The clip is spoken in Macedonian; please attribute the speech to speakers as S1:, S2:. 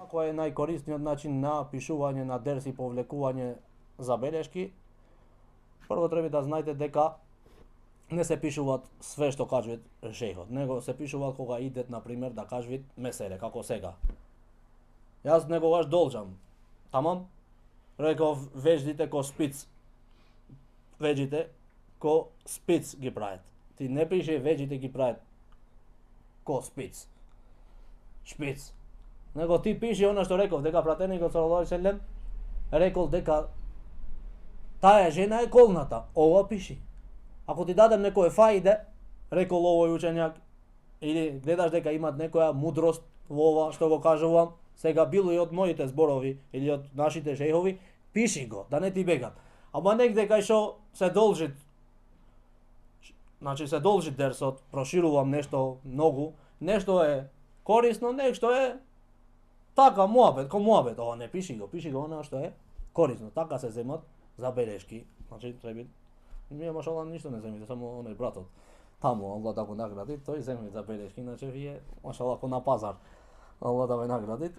S1: koje je najkorisnije, znači na pišuvanje, na ders i povлекување забелешки. Прво треба да знаете дека не се пишуваат све што кажуваат шејхот, него се пишуваат кога идет, например, да кажуваат меселе, како сега. Јас неговаш должам, тамам, реков веждите ко спиц, вежите ко спиц ги прават. Ти не пише вежите ги прават ко спиц, шпиц. Него ти пише она што реков, дека пратеникот салаллаху алейхи селем рекол дека таа жена е колната, ова пиши. Ако ти дадем некој фаиде, рекол овој учењак, или гледаш дека имат некоја мудрост во ова што го кажувам, сега било и од моите зборови или од нашите шејхови, пиши го, да не ти бегат. Ама негде кај што се должи, значи се должи дерсот, проширувам нешто многу, нешто е корисно, нешто е така муабет, ко муабет, ова не пиши го она што е корисно, така се земат забелешки, значи треба. Ние машала ништо не земите, само оној братот. Таму Аллах да го награди, тој земи забелешки, иначе вие машала ко на пазар. Аллах да ве награди.